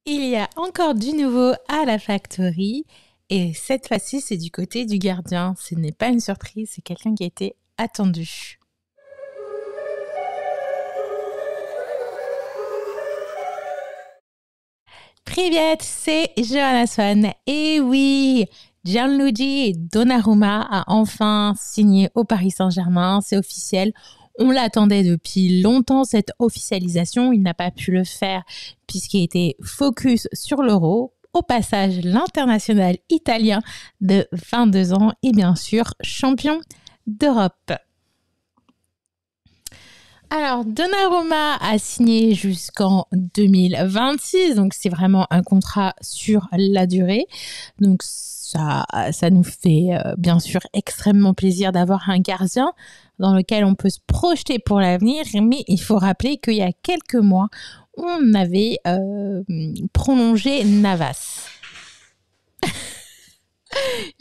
Il y a encore du nouveau à la Factory et cette fois-ci, c'est du côté du gardien. Ce n'est pas une surprise, c'est quelqu'un qui a été attendu. Привет, c'est Johanna Swan. Et oui, Gianluigi Donnarumma a enfin signé au Paris Saint-Germain, c'est officiel. On l'attendait depuis longtemps, cette officialisation. Il n'a pas pu le faire puisqu'il était focus sur l'Euro. Au passage, l'international italien de 22 ans et bien sûr champion d'Europe. Alors, Donnarumma a signé jusqu'en 2026, donc c'est vraiment un contrat sur la durée. Donc ça nous fait bien sûr extrêmement plaisir d'avoir un gardien dans lequel on peut se projeter pour l'avenir, mais il faut rappeler qu'il y a quelques mois, on avait prolongé Navas.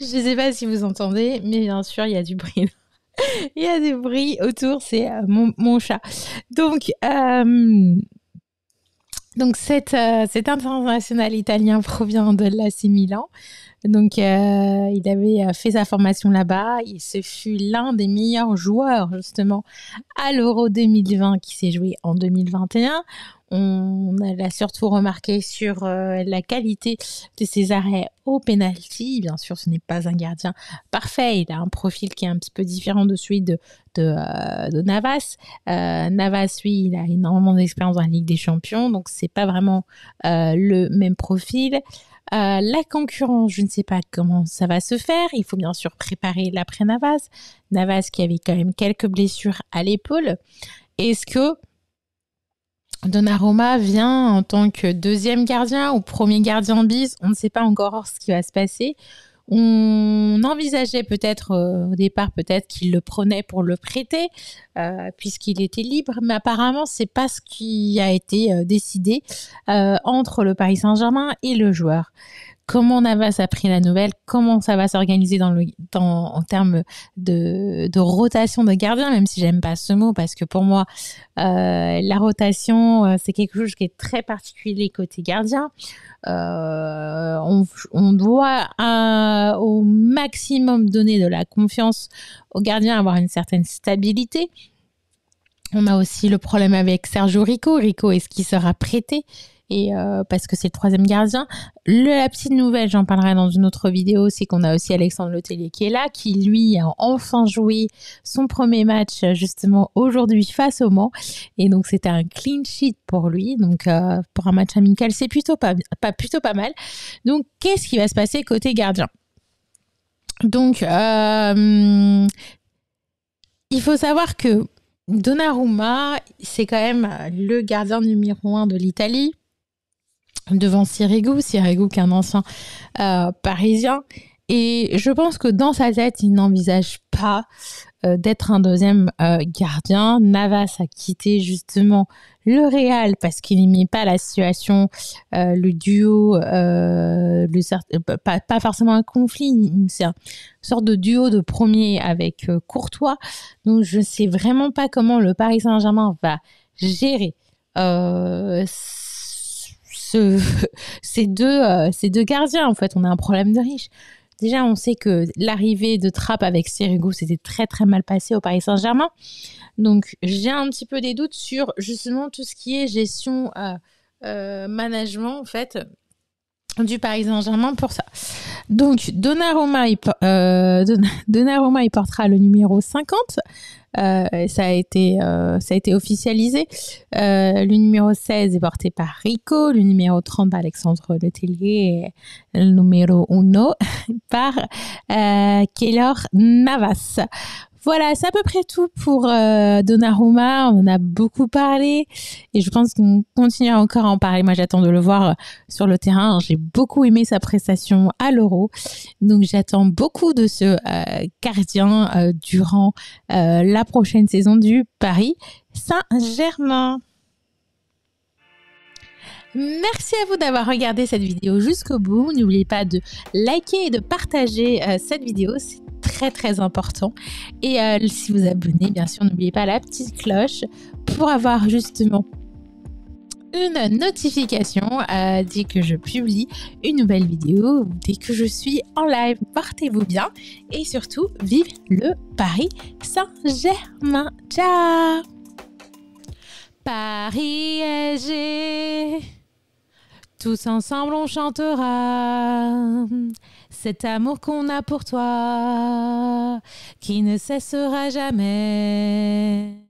Je ne sais pas si vous entendez, mais bien sûr, il y a du bruit. Il y a des bruits autour, c'est mon chat. Donc cet international italien provient de l'AC Milan. Donc, il avait fait sa formation là-bas. Ce fut l'un des meilleurs joueurs, justement, à l'Euro 2020 qui s'est joué en 2021. On l'a surtout remarqué sur la qualité de ses arrêts au penalty. Bien sûr, ce n'est pas un gardien parfait. Il a un profil qui est un petit peu différent de celui de Navas. Navas, lui, il a énormément d'expérience dans la Ligue des Champions, donc c'est pas vraiment le même profil. La concurrence, je ne sais pas comment ça va se faire. Il faut bien sûr préparer l'après Navas. Navas qui avait quand même quelques blessures à l'épaule. Est-ce que Donnarumma vient en tant que deuxième gardien ou premier gardien bis? On ne sait pas encore ce qui va se passer. On envisageait peut-être au départ qu'il le prenait pour le prêter puisqu'il était libre, mais apparemment c'est pas ce qui a été décidé entre le Paris Saint-Germain et le joueur. Comment Navas a pris la nouvelle? Comment ça va s'organiser en termes de rotation de gardien, même si j'aime pas ce mot, parce que pour moi, la rotation, c'est quelque chose qui est très particulier côté gardien. On doit au maximum donner de la confiance au gardien, avoir une certaine stabilité. On a aussi le problème avec Sergio Rico. Rico, est-ce qu'il sera prêté? Et parce que c'est le troisième gardien. La petite nouvelle, j'en parlerai dans une autre vidéo, c'est qu'on a aussi Alexandre Letellier qui est là, qui lui a enfin joué son premier match justement aujourd'hui face au Mans. Et donc c'était un clean sheet pour lui. Donc pour un match amical, c'est plutôt pas mal. Donc qu'est-ce qui va se passer côté gardien? Donc il faut savoir que Donnarumma, c'est quand même le gardien numéro 1 de l'Italie, devant Sirigu qui est un ancien parisien. Et je pense que dans sa tête, il n'envisage pas d'être un deuxième gardien. Navas a quitté justement le Real parce qu'il n'aimait pas la situation, le duo, pas forcément un conflit, c'est une sorte de duo de premier avec Courtois. Donc je ne sais vraiment pas comment le Paris Saint-Germain va gérer ces deux gardiens. En fait, on a un problème de riche. Déjà, on sait que l'arrivée de Trapp avec Sirigu, c'était très très mal passé au Paris Saint-Germain. Donc, j'ai un petit peu des doutes sur justement tout ce qui est gestion, management en fait du Paris Saint-Germain pour ça. Donc, Donnarumma, il portera le numéro 50. Ça a été officialisé. Le numéro 16 est porté par Rico, le numéro 30 par Alexandre Letellier et le numéro 1 par Keylor Navas. Voilà, c'est à peu près tout pour Donnarumma. On en a beaucoup parlé et je pense qu'on continuera encore à en parler. Moi, j'attends de le voir sur le terrain. J'ai beaucoup aimé sa prestation à l'Euro. Donc, j'attends beaucoup de ce gardien durant la prochaine saison du Paris Saint-Germain. Merci à vous d'avoir regardé cette vidéo jusqu'au bout. N'oubliez pas de liker et de partager cette vidéo. C'est très très important. Et si vous abonnez, bien sûr, n'oubliez pas la petite cloche pour avoir justement une notification dès que je publie une nouvelle vidéo, dès que je suis en live. Portez-vous bien et surtout, vive le Paris Saint-Germain. Ciao! Paris SG, tous ensemble on chantera cet amour qu'on a pour toi, qui ne cessera jamais.